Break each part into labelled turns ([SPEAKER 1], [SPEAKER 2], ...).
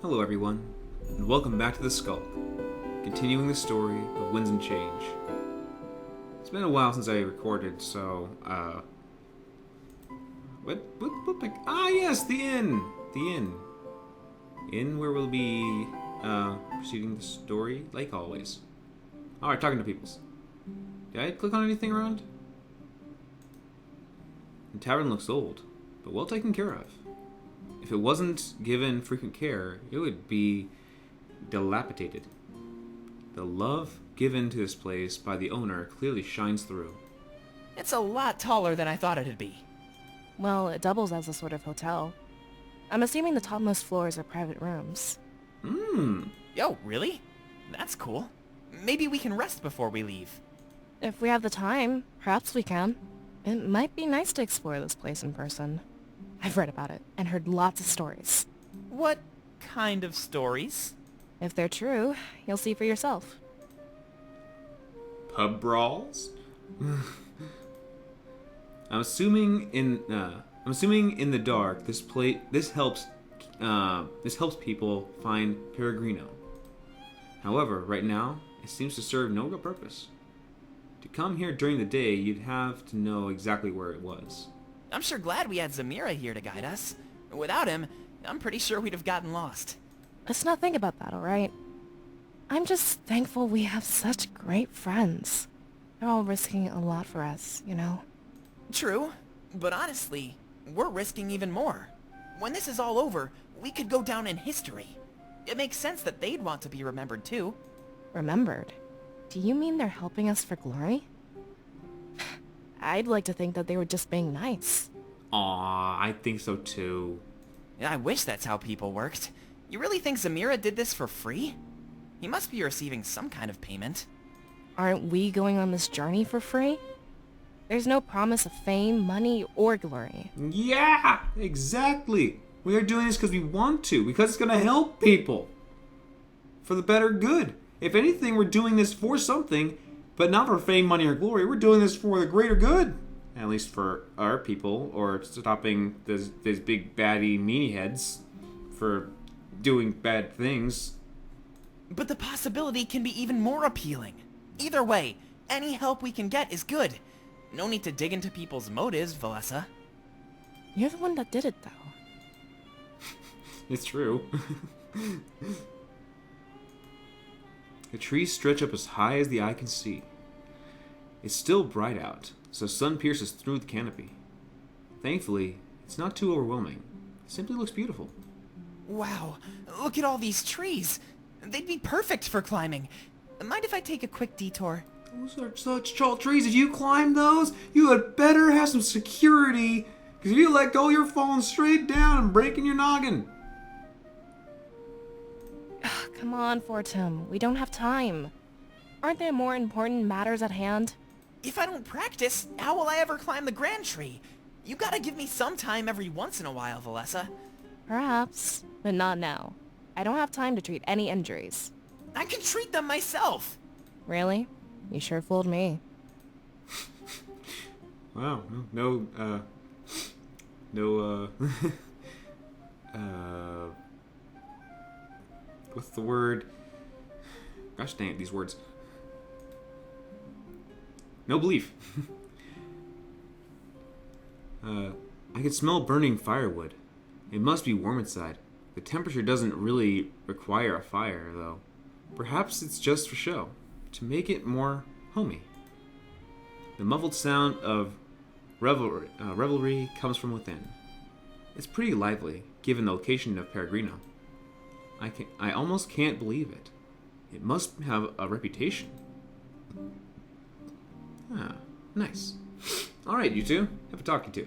[SPEAKER 1] Hello everyone, and welcome back to The Skulk, continuing the story of Winds and Change. It's been a while since I recorded, so, yes, the inn! The inn. Inn where we'll be, proceeding the story, like always. Alright, talking to peoples. Did I click on anything around? The tavern looks old, but well taken care of. If it wasn't given frequent care, it would be dilapidated. The love given to this place by the owner clearly shines through.
[SPEAKER 2] It's a lot taller than I thought it'd be.
[SPEAKER 3] Well, it doubles as a sort of hotel. I'm assuming the topmost floors are private rooms.
[SPEAKER 2] Yo, really? That's cool. Maybe we can rest before we leave.
[SPEAKER 3] If we have the time, perhaps we can. It might be nice to explore this place in person. I've read about it and heard lots of stories.
[SPEAKER 2] What kind of stories?
[SPEAKER 3] If they're true, you'll see for yourself.
[SPEAKER 1] Pub brawls? I'm assuming in the dark this helps people find Peregrino. However, right now it seems to serve no real purpose. To come here during the day, you'd have to know exactly where it was.
[SPEAKER 2] I'm sure glad we had Zamira here to guide us. Without him, I'm pretty sure we'd have gotten lost.
[SPEAKER 3] Let's not think about that, alright? I'm just thankful we have such great friends. They're all risking a lot for us, you know?
[SPEAKER 2] True, but honestly, we're risking even more. When this is all over, we could go down in history. It makes sense that they'd want to be remembered too.
[SPEAKER 3] Remembered? Do you mean they're helping us for glory? I'd like to think that they were just being nice.
[SPEAKER 1] Aw, I think so too.
[SPEAKER 2] I wish that's how people worked. You really think Zamira did this for free? He must be receiving some kind of payment.
[SPEAKER 3] Aren't we going on this journey for free? There's no promise of fame, money, or glory.
[SPEAKER 1] Yeah, exactly. We are doing this because we want to, because it's going to help people. For the better good. If anything, we're doing this for something, but not for fame, money, or glory. We're doing this for the greater good. At least for our people, or stopping those big baddie meanie heads for doing bad things.
[SPEAKER 2] But the possibility can be even more appealing. Either way, any help we can get is good. No need to dig into people's motives, Valessa.
[SPEAKER 3] You're the one that did it, though.
[SPEAKER 1] It's true. The trees stretch up as high as the eye can see. It's still bright out, so sun pierces through the canopy. Thankfully, it's not too overwhelming. It simply looks beautiful.
[SPEAKER 2] Wow, look at all these trees. They'd be perfect for climbing. Mind if I take a quick detour?
[SPEAKER 1] Those are such tall trees. If you climb those, you had better have some security. Because if you let go, you're falling straight down and breaking your noggin.
[SPEAKER 3] Come on, Fortum. We don't have time. Aren't there more important matters at hand?
[SPEAKER 2] If I don't practice, how will I ever climb the Grand Tree? You gotta give me some time every once in a while, Valessa.
[SPEAKER 3] Perhaps, but not now. I don't have time to treat any injuries.
[SPEAKER 2] I can treat them myself.
[SPEAKER 3] Really? You sure fooled me.
[SPEAKER 1] Wow, what's the word? Gosh dang it, these words. No belief. I can smell burning firewood. It must be warm inside. The temperature doesn't really require a fire, though. Perhaps it's just for show, to make it more homey. The muffled sound of revelry comes from within. It's pretty lively, given the location of Peregrino. I almost can't believe it. It must have a reputation. Ah, nice. Alright, you two. Have a talking to.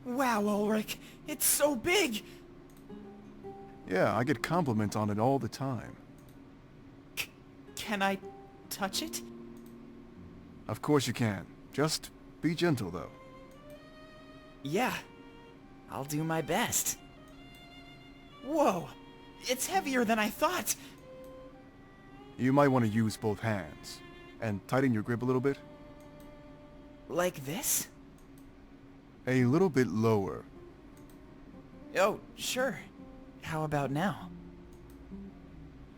[SPEAKER 2] Wow, Ulrich, it's so big.
[SPEAKER 4] Yeah, I get compliments on it all the time.
[SPEAKER 2] Can I touch it?
[SPEAKER 4] Of course you can. Just be gentle, though.
[SPEAKER 2] Yeah, I'll do my best. Whoa, it's heavier than I thought.
[SPEAKER 4] You might want to use both hands. And tighten your grip a little bit.
[SPEAKER 2] Like this?
[SPEAKER 4] A little bit lower.
[SPEAKER 2] Oh, sure. How about now?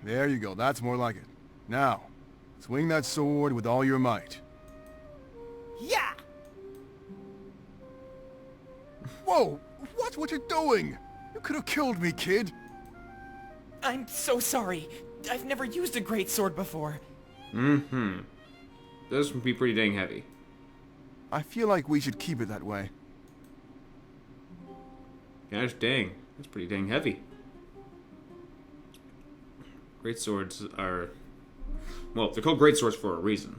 [SPEAKER 4] There you go, that's more like it. Now, swing that sword with all your might.
[SPEAKER 2] Yeah!
[SPEAKER 4] Whoa! Watch what you're doing! You could have killed me, kid!
[SPEAKER 2] I'm so sorry. I've never used a great sword before.
[SPEAKER 1] Mm-hmm. Those would be pretty dang heavy.
[SPEAKER 4] I feel like we should keep it that way.
[SPEAKER 1] Gosh dang. That's pretty dang heavy. Great swords are... Well, they're called great swords for a reason.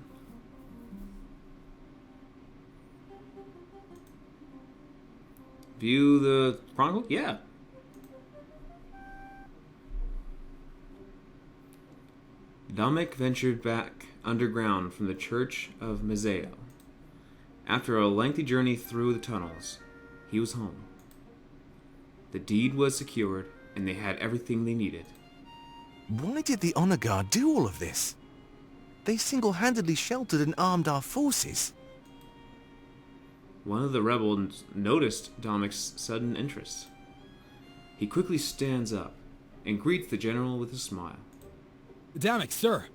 [SPEAKER 1] View the chronicle? Yeah. Dominic ventured back underground from the Church of Mazeo. After a lengthy journey through the tunnels, he was home. The deed was secured, and they had everything they needed.
[SPEAKER 5] Why did the Honor Guard do all of this? They single-handedly sheltered and armed our forces.
[SPEAKER 1] One of the rebels noticed Dominic's sudden interest. He quickly stands up and greets the general with a smile.
[SPEAKER 6] Damn, sir.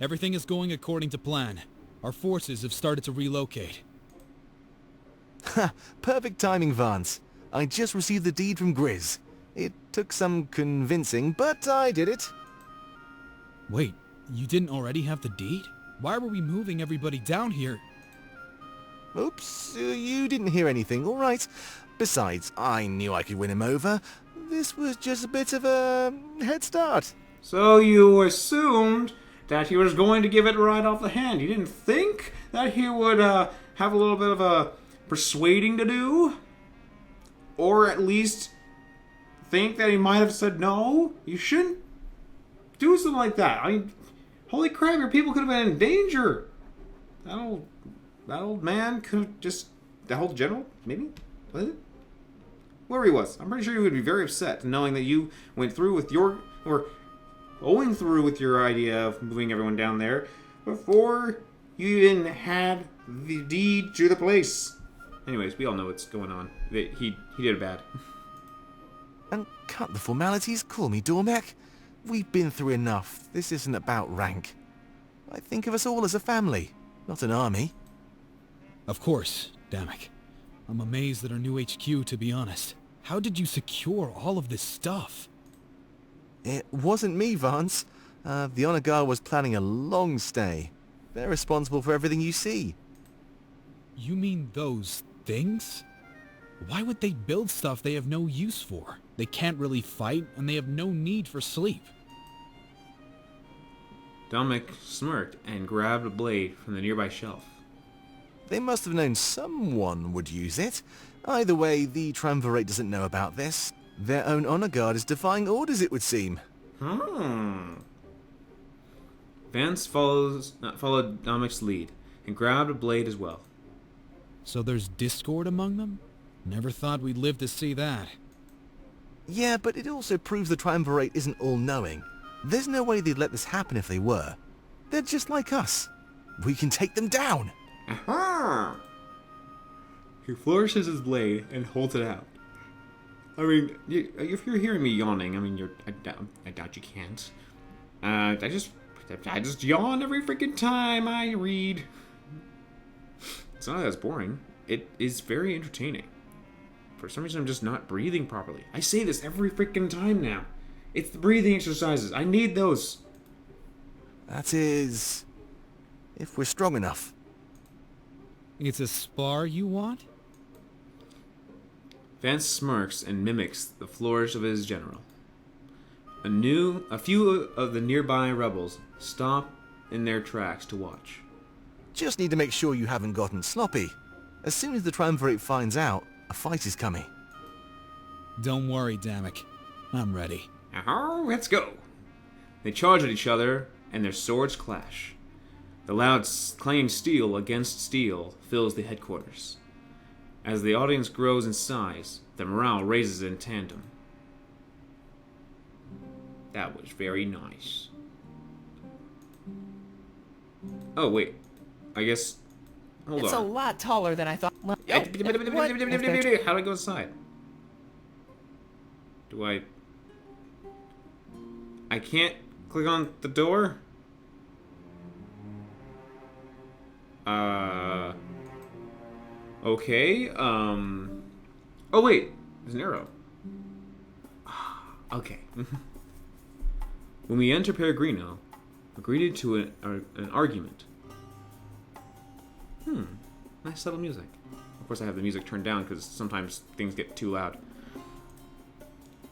[SPEAKER 6] Everything is going according to plan. Our forces have started to relocate.
[SPEAKER 5] Ha! Perfect timing, Vance. I just received the deed from Grizz. It took some convincing, but I did it.
[SPEAKER 6] Wait, you didn't already have the deed? Why were we moving everybody down here?
[SPEAKER 5] Oops, you didn't hear anything, all right. Besides, I knew I could win him over. This was just a bit of a head start.
[SPEAKER 1] So you assumed that he was going to give it right off the hand. You didn't think that he would have a little bit of a persuading to do? Or at least think that he might have said no? You shouldn't do something like that. I mean, holy crap, your people could have been in danger. That old man could have just... The whole general, maybe? Was it? Whoever he was. I'm pretty sure he would be very upset knowing that you went through with your... Or going through with your idea of moving everyone down there before you even had the deed to the place. Anyways, we all know what's going on. He did it bad.
[SPEAKER 5] And cut the formalities, call me Dormac. We've been through enough. This isn't about rank. I think of us all as a family, not an army.
[SPEAKER 6] Of course, Damek. I'm amazed at our new HQ, to be honest. How did you secure all of this stuff?
[SPEAKER 5] It wasn't me, Vance. The Honor Guard was planning a long stay. They're responsible for everything you see.
[SPEAKER 6] You mean those things? Why would they build stuff they have no use for? They can't really fight, and they have no need for sleep.
[SPEAKER 1] Dominic smirked and grabbed a blade from the nearby shelf.
[SPEAKER 5] They must have known someone would use it. Either way, the Triumvirate doesn't know about this. Their own Honor Guard is defying orders, it would seem.
[SPEAKER 1] Vance followed Dominic's lead and grabbed a blade as well.
[SPEAKER 6] So there's discord among them? Never thought we'd live to see that.
[SPEAKER 5] Yeah, but it also proves the Triumvirate isn't all-knowing. There's no way they'd let this happen if they were. They're just like us. We can take them down.
[SPEAKER 1] Aha! He flourishes his blade and holds it out. I mean, if you're hearing me yawning, I mean, I doubt you can't. I just yawn every freaking time I read. It's not that it's boring. It is very entertaining. For some reason, I'm just not breathing properly. I say this every freaking time now. It's the breathing exercises. I need those.
[SPEAKER 5] That is... if we're strong enough.
[SPEAKER 6] It's a spar you want?
[SPEAKER 1] Vance smirks and mimics the flourish of his general. A few of the nearby rebels stop in their tracks to watch.
[SPEAKER 5] Just need to make sure you haven't gotten sloppy. As soon as the Triumvirate finds out, a fight is coming.
[SPEAKER 6] Don't worry, Damek. I'm ready.
[SPEAKER 1] Aha, let's go. They charge at each other, and their swords clash. The loud clanging steel against steel fills the headquarters. As the audience grows in size, the morale raises in tandem. That was very nice. Oh, wait. I guess... Hold
[SPEAKER 2] It's
[SPEAKER 1] on.
[SPEAKER 2] a lot taller than I thought. Well,
[SPEAKER 1] How do I go inside? Do I can't Click on the door. Okay, Oh wait, there's an arrow. Okay. When we enter Peregrino, agreed to an argument. Nice subtle music. Of course I have the music turned down because sometimes things get too loud.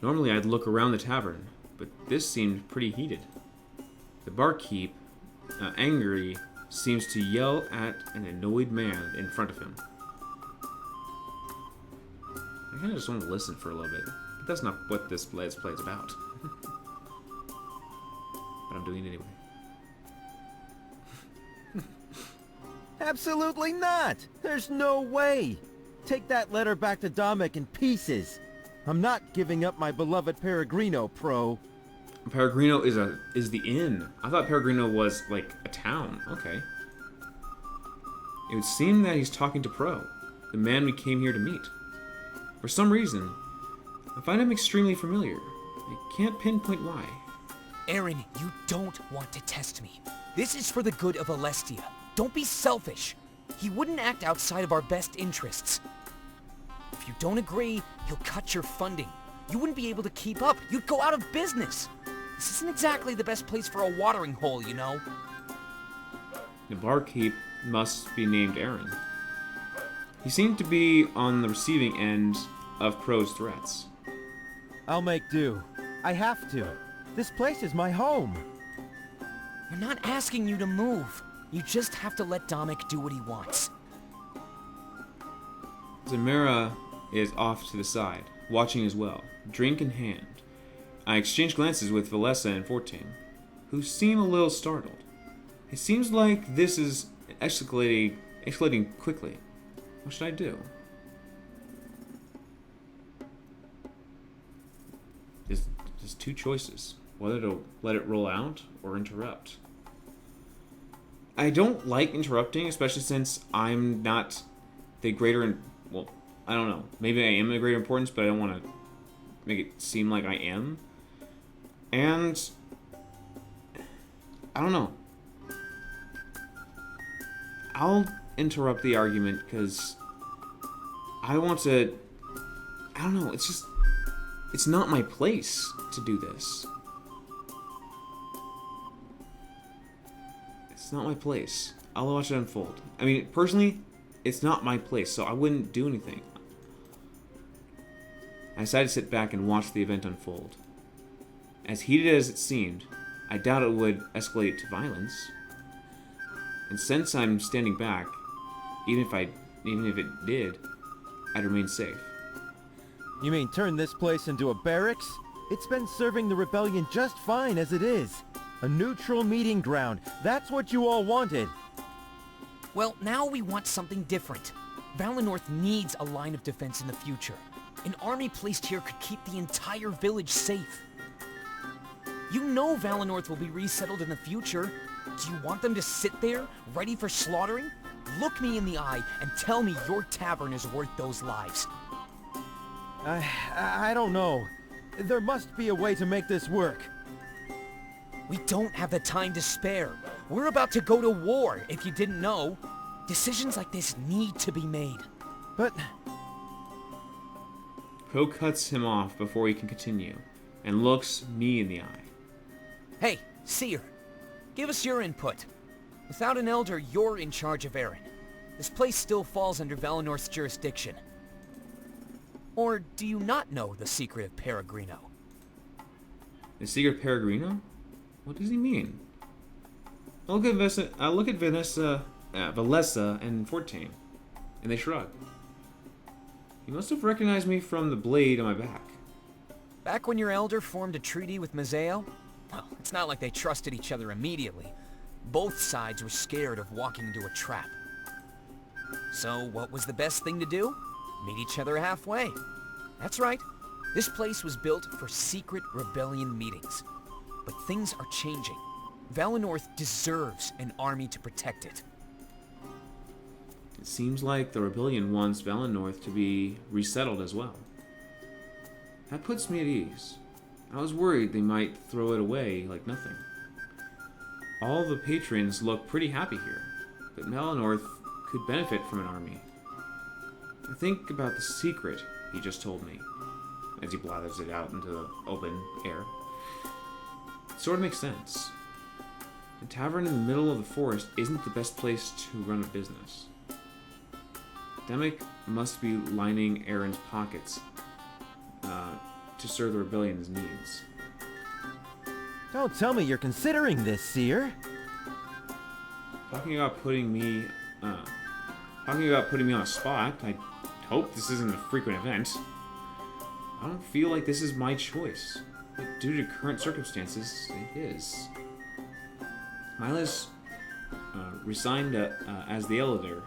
[SPEAKER 1] Normally I'd look around the tavern, but this seemed pretty heated. The barkeep, angry, seems to yell at an annoyed man in front of him. I kind of just want to listen for a little bit, but that's not what this Let's Play is about. But I'm doing it anyway.
[SPEAKER 7] Absolutely not! There's no way! Take that letter back to Dominic in pieces. I'm not giving up my beloved Peregrino, Pro.
[SPEAKER 1] Peregrino is the inn. I thought Peregrino was like a town. Okay. It would seem that he's talking to Pro, the man we came here to meet. For some reason, I find him extremely familiar. I can't pinpoint why.
[SPEAKER 8] Aaron, you don't want to test me. This is for the good of Alestia. Don't be selfish. He wouldn't act outside of our best interests. If you don't agree, he'll cut your funding. You wouldn't be able to keep up. You'd go out of business. This isn't exactly the best place for a watering hole, you know.
[SPEAKER 1] The barkeep must be named Aaron. He seemed to be on the receiving end of Pro's threats.
[SPEAKER 7] I'll make do. I have to. This place is my home.
[SPEAKER 8] We're not asking you to move. You just have to let Dominic do what he wants.
[SPEAKER 1] Zamira is off to the side, watching as well, drink in hand. I exchange glances with Valessa and 14, who seem a little startled. It seems like this is escalating quickly. What should I do? There's two choices. Whether to let it roll out or interrupt. I don't like interrupting, especially since I'm not the greater... Well, I don't know. Maybe I am a greater importance, but I don't want to make it seem like I am. And... I don't know. I'll interrupt the argument because I want to... I don't know, it's just... It's not my place to do this. It's not my place. I'll watch it unfold. I mean, personally, it's not my place, so I wouldn't do anything. I decided to sit back and watch the event unfold. As heated as it seemed, I doubt it would escalate to violence. And since I'm standing back, even if it did, I'd remain safe.
[SPEAKER 7] You mean turn this place into a barracks? It's been serving the rebellion just fine as it is. A neutral meeting ground. That's what you all wanted.
[SPEAKER 8] Well, now we want something different. Valinor needs a line of defense in the future. An army placed here could keep the entire village safe. You know Valinor will be resettled in the future. Do you want them to sit there, ready for slaughtering? Look me in the eye and tell me your tavern is worth those lives.
[SPEAKER 7] I don't know. There must be a way to make this work.
[SPEAKER 8] We don't have the time to spare. We're about to go to war, if you didn't know. Decisions like this need to be made.
[SPEAKER 7] But...
[SPEAKER 1] Pro cuts him off before he can continue, and looks me in the eye.
[SPEAKER 8] Hey, Seer, give us your input. Without an elder, you're in charge of Aaron. This place still falls under Valinor's jurisdiction. Or do you not know the secret of Peregrino?
[SPEAKER 1] The secret of Peregrino? What does he mean? I look at Valessa and 14, and they shrug. He must have recognized me from the blade on my back.
[SPEAKER 8] Back when your elder formed a treaty with Mazeo? Well, it's not like they trusted each other immediately. Both sides were scared of walking into a trap. So what was the best thing to do? Meet each other halfway. That's right. This place was built for secret rebellion meetings. But things are changing. Valinor deserves an army to protect it.
[SPEAKER 1] It seems like the rebellion wants Valinor to be resettled as well. That puts me at ease. I was worried they might throw it away like nothing. All the patrons look pretty happy here, but Melanorth could benefit from an army. Think about the secret he just told me, as he blathers it out into the open air. It sort of makes sense. A tavern in the middle of the forest isn't the best place to run a business. Demick must be lining Aaron's pockets to serve the rebellion's needs.
[SPEAKER 7] Don't tell me you're considering this, Seer.
[SPEAKER 1] Talking about putting me on a spot, I hope this isn't a frequent event. I don't feel like this is my choice, but due to current circumstances, it is. Milas resigned as the elder,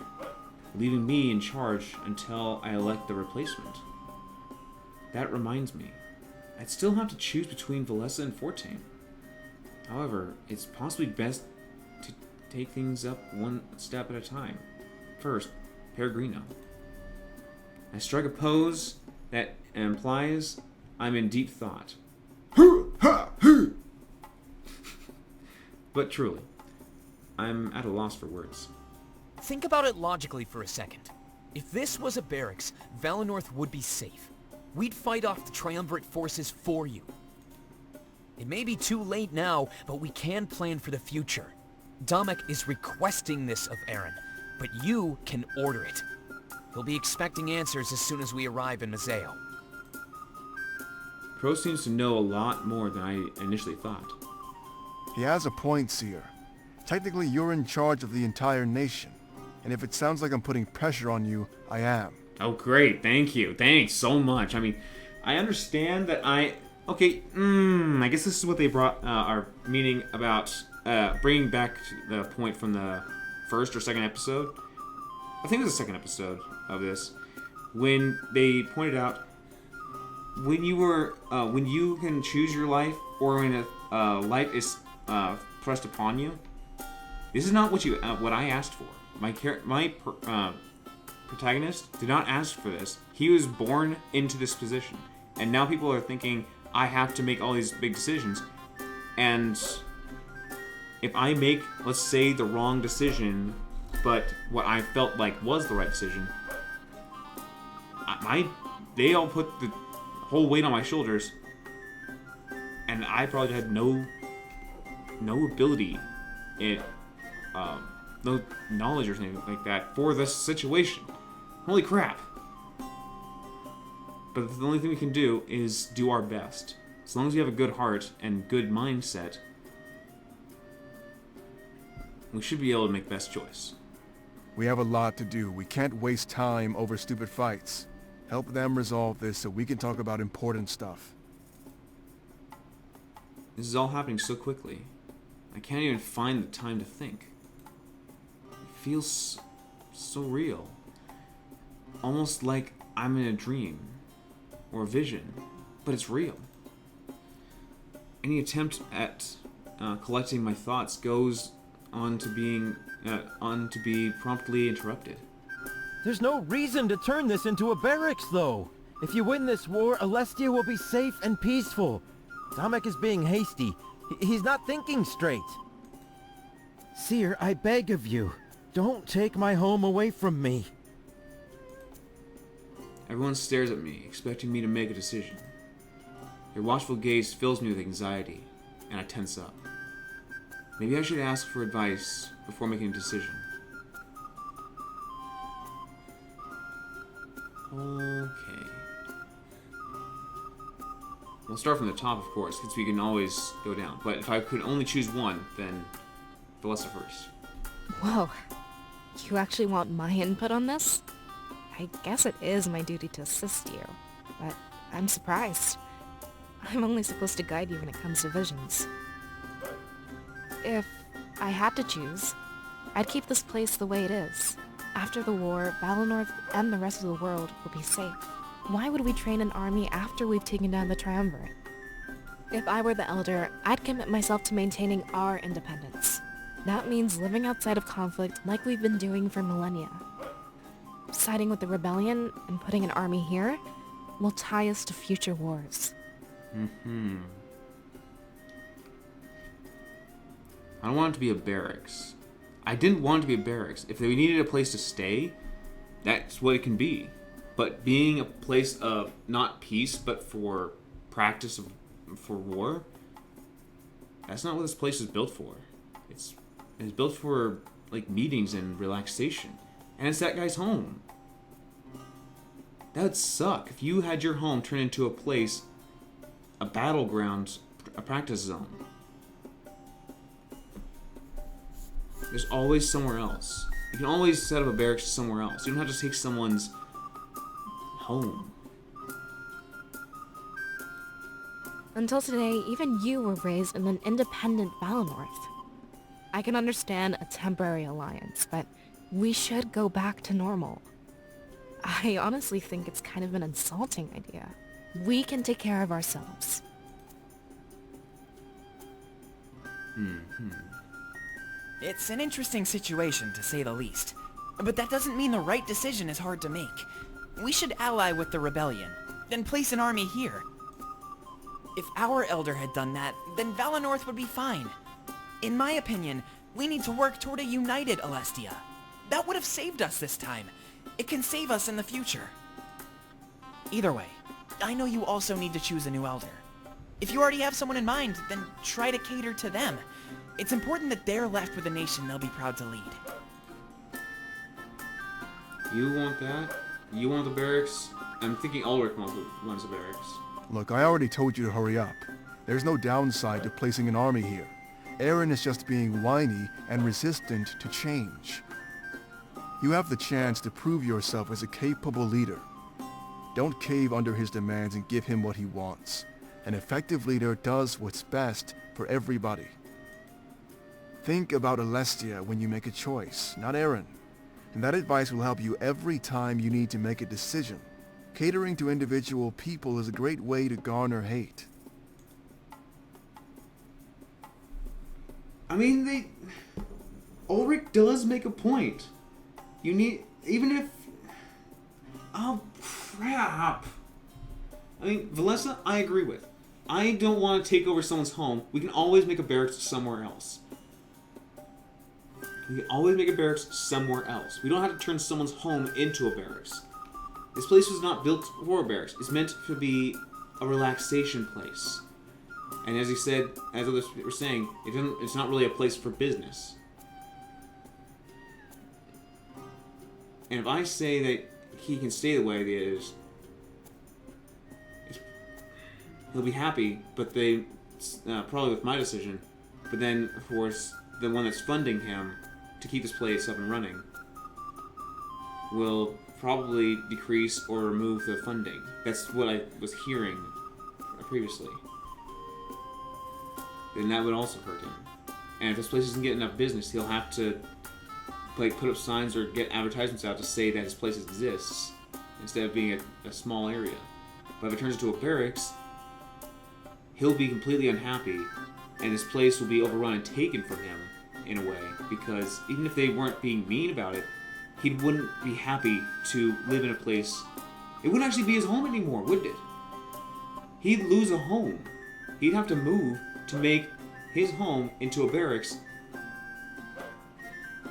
[SPEAKER 1] leaving me in charge until I elect the replacement. That reminds me, I'd still have to choose between Valessa and Fortane. However, it's possibly best to take things up one step at a time. First, Peregrino. I strike a pose that implies I'm in deep thought. But truly, I'm at a loss for words.
[SPEAKER 8] Think about it logically for a second. If this was a barracks, Valinor would be safe. We'd fight off the Triumvirate forces for you. It may be too late now, but we can plan for the future. Demick is requesting this of Aaron, but you can order it. He'll be expecting answers as soon as we arrive in Mazeo.
[SPEAKER 1] Pro seems to know a lot more than I initially thought.
[SPEAKER 4] He has a point, Seer. Technically, you're in charge of the entire nation. And if it sounds like I'm putting pressure on you, I am.
[SPEAKER 1] Oh, great. Thank you. Thanks so much. I mean, I understand that Okay, I guess this is what they are meaning about bringing back the point from the first or second episode. I think it was the second episode of this, when they pointed out when you can choose your life, or when a life is pressed upon you. This is not what I asked for. My protagonist did not ask for this. He was born into this position, and now people are thinking I have to make all these big decisions, and if I make, let's say, the wrong decision, but what I felt like was the right decision, they all put the whole weight on my shoulders, and I probably had no ability, no knowledge or anything like that for this situation. Holy crap! But the only thing we can do is do our best. As long as we have a good heart and good mindset, we should be able to make the best choice.
[SPEAKER 4] We have a lot to do. We can't waste time over stupid fights. Help them resolve this so we can talk about important stuff.
[SPEAKER 1] This is all happening so quickly. I can't even find the time to think. It feels so real. Almost like I'm in a dream or a vision, but it's real. Any attempt at collecting my thoughts goes on to be promptly interrupted.
[SPEAKER 7] There's no reason to turn this into a barracks, though. If you win this war, Alestia will be safe and peaceful. Demick is being hasty. He's not thinking straight. Seer, I beg of you, don't take my home away from me.
[SPEAKER 1] Everyone stares at me, expecting me to make a decision. Their watchful gaze fills me with anxiety, and I tense up. Maybe I should ask for advice before making a decision. Okay. We'll start from the top, of course, since we can always go down. But if I could only choose one, then Valessa first.
[SPEAKER 3] Whoa. You actually want my input on this? I guess it is my duty to assist you, but I'm surprised. I'm only supposed to guide you when it comes to visions. If I had to choose, I'd keep this place the way it is. After the war, Valinor and the rest of the world will be safe. Why would we train an army after we've taken down the Triumvirate? If I were the Elder, I'd commit myself to maintaining our independence. That means living outside of conflict like we've been doing for millennia. Siding with the rebellion and putting an army here will tie us to future wars.
[SPEAKER 1] I don't want it to be a barracks. I didn't want it to be a barracks. If they needed a place to stay, that's what it can be. But being a place of not peace, but for practice for war, that's not what this place is built for. It's built for like meetings and relaxation, and it's that guy's home. That would suck if you had your home turn into a place, a battleground, a practice zone. There's always somewhere else. You can always set up a barracks somewhere else. You don't have to take someone's home.
[SPEAKER 3] Until today, even you were raised in an independent Valinor. I can understand a temporary alliance, but we should go back to normal. I honestly think it's kind of an insulting idea. We can take care of ourselves.
[SPEAKER 2] It's an interesting situation, to say the least. But that doesn't mean the right decision is hard to make. We should ally with the rebellion, then place an army here. If our elder had done that, then Valinor would be fine. In my opinion, we need to work toward a united Alestia. That would have saved us this time. It can save us in the future. Either way, I know you also need to choose a new elder. If you already have someone in mind, then try to cater to them. It's important that they're left with a nation they'll be proud to lead.
[SPEAKER 1] You want that? You want the barracks? I'm thinking Ulrich wants the barracks.
[SPEAKER 4] Look, I already told you to hurry up. There's no downside to placing an army here. Aaron is just being whiny and resistant to change. You have the chance to prove yourself as a capable leader. Don't cave under his demands and give him what he wants. An effective leader does what's best for everybody. Think about Alestia when you make a choice, not Aaron. And that advice will help you every time you need to make a decision. Catering to individual people is a great way to garner hate.
[SPEAKER 1] I mean, Ulrich does make a point. You need, even if... Oh, crap. I mean, Valessa, I agree with. I don't want to take over someone's home. We can always make a barracks somewhere else. We can always make a barracks somewhere else. We don't have to turn someone's home into a barracks. This place was not built for a barracks. It's meant to be a relaxation place. And as he said, as others were saying, it's not really a place for business. And if I say that he can stay the way it is, he'll be happy, but they probably with my decision. But then, of course, the one that's funding him to keep this place up and running will probably decrease or remove the funding. That's what I was hearing previously. Then that would also hurt him. And if this place doesn't get enough business, he'll have to like put up signs or get advertisements out to say that his place exists instead of being a small area. But if it turns into a barracks, he'll be completely unhappy, and this place will be overrun and taken from him in a way, because even if they weren't being mean about it, he wouldn't be happy to live in a place. It wouldn't actually be his home anymore, would it? He'd lose a home. He'd have to move to make his home into a barracks.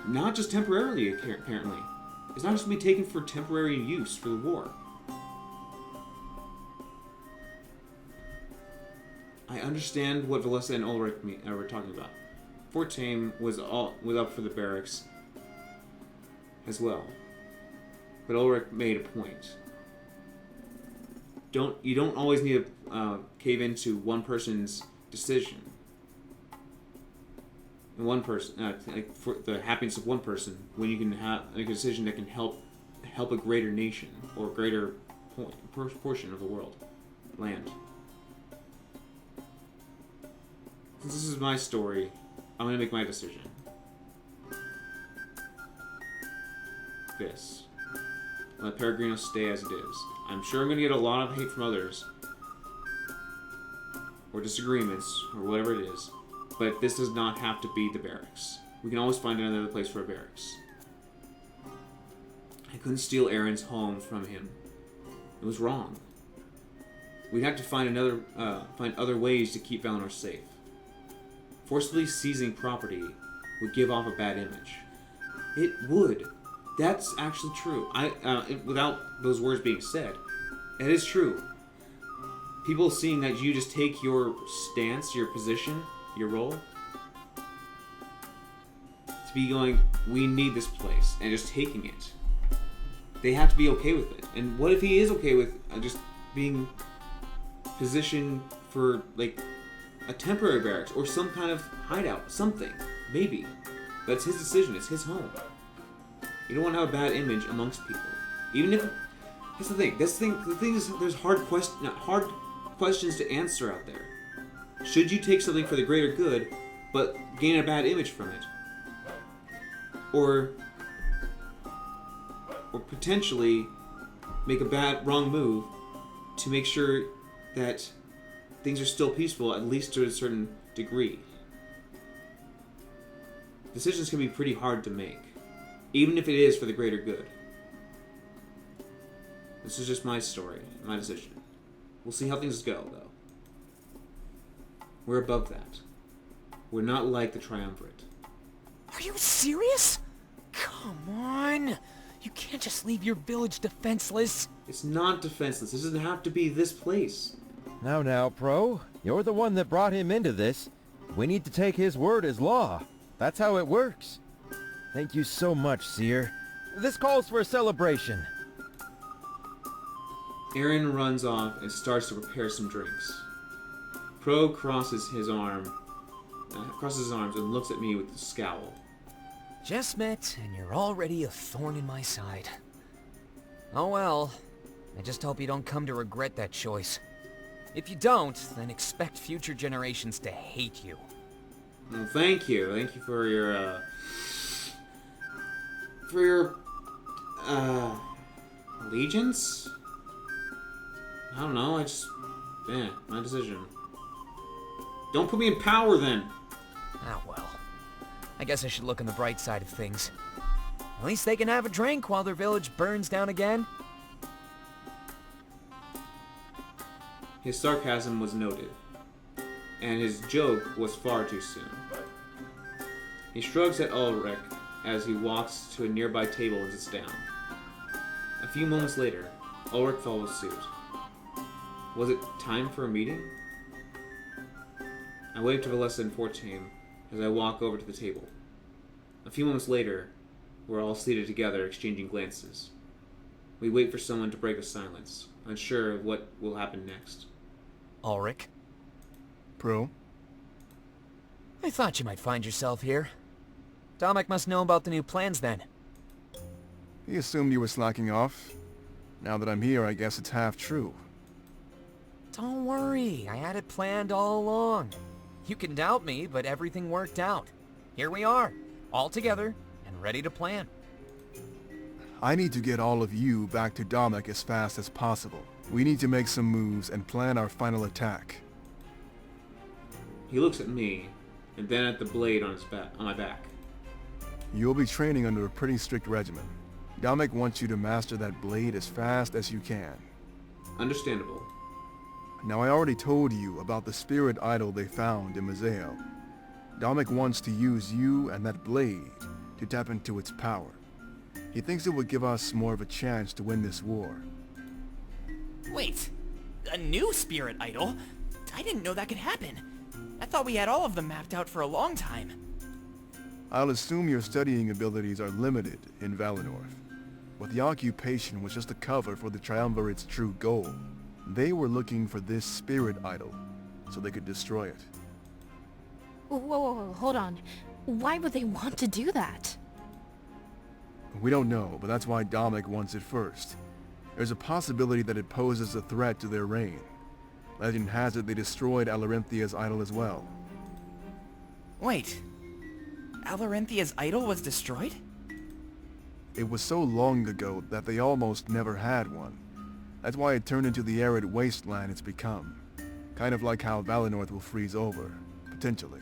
[SPEAKER 1] Not just temporarily, apparently. It's not just going to be taken for temporary use for the war. I understand what Valessa and Ulrich were talking about. Fortame was up for the barracks as well. But Ulrich made a point. You don't always need to cave into one person's decision. And one person, like for the happiness of one person, when you can make a decision that can help a greater nation or a greater portion of the world, land. Since this is my story, I'm going to make my decision. This. Let Peregrino stay as it is. I'm sure I'm going to get a lot of hate from others, or disagreements, or whatever it is, but this does not have to be the barracks. We can always find another place for a barracks. I couldn't steal Aaron's home from him. It was wrong. We'd have to find other ways to keep Valinor safe. forcibly seizing property would give off a bad image. It would. That's actually true. Without those words being said, it is true. People seeing that you just take your stance, your position, your role, to be going, we need this place, and just taking it. They have to be okay with it. And what if he is okay with just being positioned for, like, a temporary barracks or some kind of hideout, something, maybe. That's his decision. It's his home. You don't want to have a bad image amongst people, even if. That's the thing. The thing is, there's hard questions to answer out there. Should you take something for the greater good, but gain a bad image from it, or potentially make a wrong move to make sure that things are still peaceful, at least to a certain degree? Decisions can be pretty hard to make, even if it is for the greater good. This is just my story, my decision. We'll see how things go, though. We're above that. We're not like the Triumvirate.
[SPEAKER 8] Are you serious? Come on! You can't just leave your village defenseless.
[SPEAKER 1] It's not defenseless. This doesn't have to be this place.
[SPEAKER 7] Now, Pro. You're the one that brought him into this. We need to take his word as law. That's how it works. Thank you so much, Seer. This calls for a celebration.
[SPEAKER 1] Aaron runs off and starts to prepare some drinks. Pro crosses his arms and looks at me with a scowl.
[SPEAKER 8] Just met, and you're already a thorn in my side. Oh well. I just hope you don't come to regret that choice. If you don't, then expect future generations to hate you.
[SPEAKER 1] Well, thank you. Thank you for your allegiance? I don't know, my decision. Don't put me in power then!
[SPEAKER 8] Ah well. I guess I should look on the bright side of things. At least they can have a drink while their village burns down again.
[SPEAKER 1] His sarcasm was noted, and his joke was far too soon. He shrugs at Ulrich as he walks to a nearby table and sits down. A few moments later, Ulrich follows suit. Was it time for a meeting? I wave to Valessa and 14 as I walk over to the table. A few moments later, we're all seated together, exchanging glances. We wait for someone to break the silence, unsure of what will happen next.
[SPEAKER 8] Ulrich?
[SPEAKER 4] Pro?
[SPEAKER 8] I thought you might find yourself here. Domek must know about the new plans then.
[SPEAKER 4] He assumed you were slacking off. Now that I'm here, I guess it's half true.
[SPEAKER 8] Don't worry, I had it planned all along. You can doubt me, but everything worked out. Here we are, all together, and ready to plan.
[SPEAKER 4] I need to get all of you back to Domek as fast as possible. We need to make some moves and plan our final attack.
[SPEAKER 1] He looks at me, and then at the blade on my back.
[SPEAKER 4] You'll be training under a pretty strict regimen. Domek wants you to master that blade as fast as you can.
[SPEAKER 1] Understandable.
[SPEAKER 4] Now I already told you about the spirit idol they found in Mazeo. Domek wants to use you and that blade to tap into its power. He thinks it would give us more of a chance to win this war.
[SPEAKER 2] Wait, a new spirit idol? I didn't know that could happen. I thought we had all of them mapped out for a long time.
[SPEAKER 4] I'll assume your studying abilities are limited in Valenorth. But the occupation was just a cover for the Triumvirate's true goal. They were looking for this spirit idol, so they could destroy it.
[SPEAKER 3] Whoa, hold on. Why would they want to do that?
[SPEAKER 4] We don't know, but that's why Domek wants it first. There's a possibility that it poses a threat to their reign. Legend has it they destroyed Alarinthia's idol as well.
[SPEAKER 2] Wait, Alarinthia's idol was destroyed?
[SPEAKER 4] It was so long ago that they almost never had one. That's why it turned into the arid wasteland it's become. Kind of like how Valenorth will freeze over, potentially.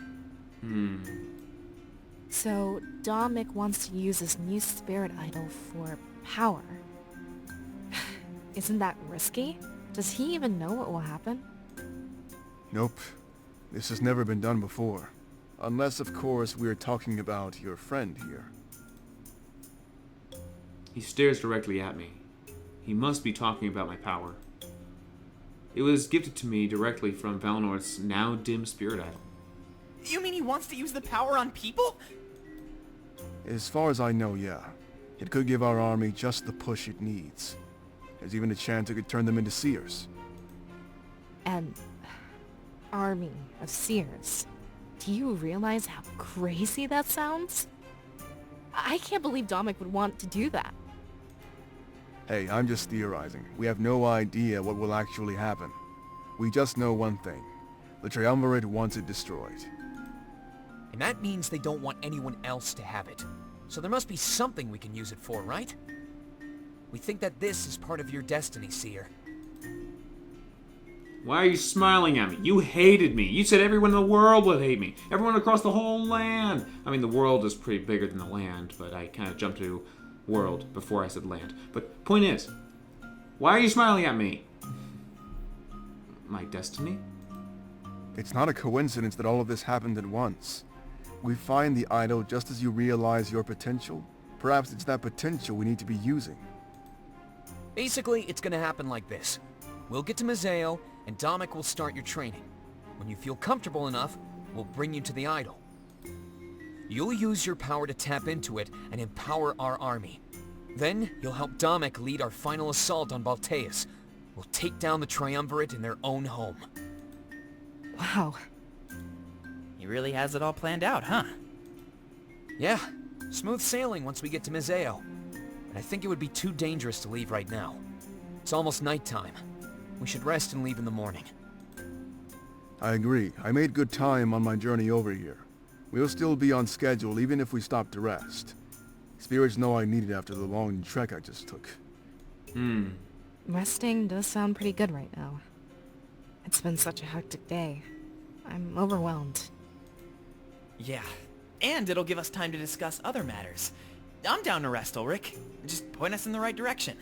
[SPEAKER 3] So, Domek wants to use this new spirit idol for power. Isn't that risky? Does he even know what will happen?
[SPEAKER 4] Nope. This has never been done before. Unless, of course, we're talking about your friend here.
[SPEAKER 1] He stares directly at me. He must be talking about my power. It was gifted to me directly from Valenor's now dim spirit idol.
[SPEAKER 2] You mean he wants to use the power on people?
[SPEAKER 4] As far as I know, yeah. It could give our army just the push it needs. There's even a chance it could turn them into seers.
[SPEAKER 3] An army of seers. Do you realize how crazy that sounds? I can't believe Dominic would want to do that.
[SPEAKER 4] Hey, I'm just theorizing. We have no idea what will actually happen. We just know one thing. The Triumvirate wants it destroyed.
[SPEAKER 8] And that means they don't want anyone else to have it. So there must be something we can use it for, right? We think that this is part of your destiny, Seer.
[SPEAKER 1] Why are you smiling at me? You hated me. You said everyone in the world would hate me. Everyone across the whole land. I mean, the world is pretty bigger than the land, but I kind of jumped to world before I said land. But point is, why are you smiling at me? My destiny?
[SPEAKER 4] It's not a coincidence that all of this happened at once. We find the idol just as you realize your potential. Perhaps it's that potential we need to be using.
[SPEAKER 8] Basically, it's gonna happen like this. We'll get to Mazeo, and Dominic will start your training. When you feel comfortable enough, we'll bring you to the idol. You'll use your power to tap into it and empower our army. Then, you'll help Dominic lead our final assault on Balteus. We'll take down the Triumvirate in their own home.
[SPEAKER 3] Wow.
[SPEAKER 2] He really has it all planned out, huh?
[SPEAKER 8] Yeah, smooth sailing once we get to Mazeo. But I think it would be too dangerous to leave right now. It's almost nighttime. We should rest and leave in the morning.
[SPEAKER 4] I agree. I made good time on my journey over here. We'll still be on schedule even if we stop to rest. Spirits know I need it after the long trek I just took.
[SPEAKER 3] Resting does sound pretty good right now. It's been such a hectic day. I'm overwhelmed.
[SPEAKER 2] Yeah, and it'll give us time to discuss other matters. I'm down to rest, Ulrich. Just point us in the right direction.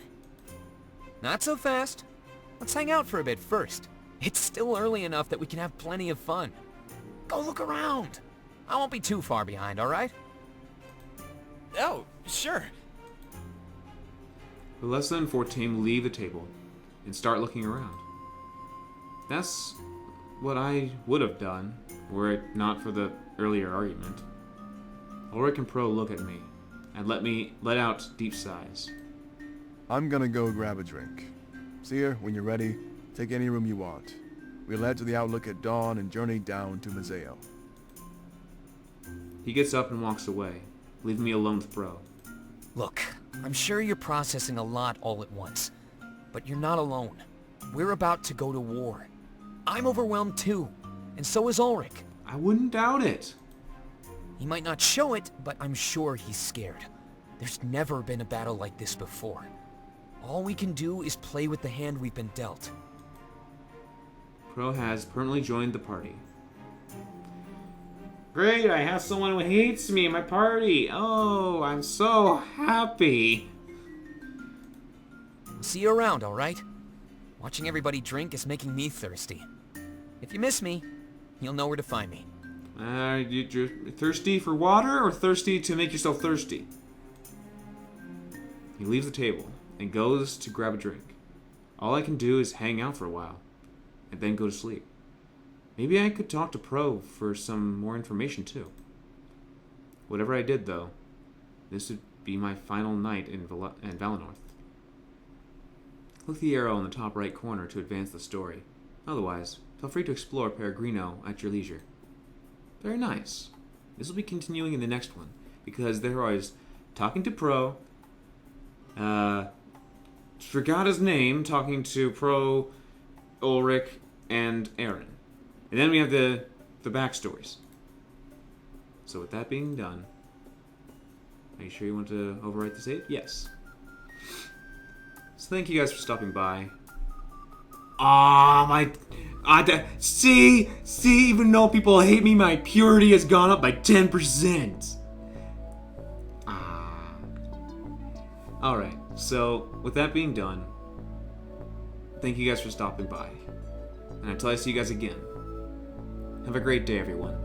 [SPEAKER 8] Not so fast. Let's hang out for a bit first. It's still early enough that we can have plenty of fun. Go look around. I won't be too far behind, all right?
[SPEAKER 2] Oh, sure.
[SPEAKER 1] The less than 14 leave the table and start looking around. That's what I would have done were it not for the earlier argument. Ulrich and Pro look at me and let out deep sighs.
[SPEAKER 4] I'm gonna go grab a drink. Seer, when you're ready, take any room you want. We'll head to the Outlook at dawn and journey down to Mazeo.
[SPEAKER 1] He gets up and walks away, leaving me alone with Pro.
[SPEAKER 8] Look, I'm sure you're processing a lot all at once. But you're not alone. We're about to go to war. I'm overwhelmed too, and so is Ulrich.
[SPEAKER 1] I wouldn't doubt it.
[SPEAKER 8] He might not show it, but I'm sure he's scared. There's never been a battle like this before. All we can do is play with the hand we've been dealt.
[SPEAKER 1] Pro has permanently joined the party. Great, I have someone who hates me in my party. Oh, I'm so happy.
[SPEAKER 8] I'll see you around, all right? Watching everybody drink is making me thirsty. If you miss me, you'll know where to find me.
[SPEAKER 1] You're thirsty for water or thirsty to make yourself thirsty? He leaves the table and goes to grab a drink. All I can do is hang out for a while and then go to sleep. Maybe I could talk to Pro for some more information too. Whatever I did though, this would be my final night in Valenorth. Click the arrow in the top right corner to advance the story. Otherwise, feel free to explore Peregrino at your leisure. Very nice. This will be continuing in the next one, because there I was talking to Pro, forgot his name, talking to Pro, Ulrich, and Aaron. And then we have the backstories. So with that being done, are you sure you want to overwrite the save? Yes. So thank you guys for stopping by. See, even though people hate me, my purity has gone up by 10%. Alright, so with that being done, thank you guys for stopping by. And until I see you guys again, have a great day, everyone.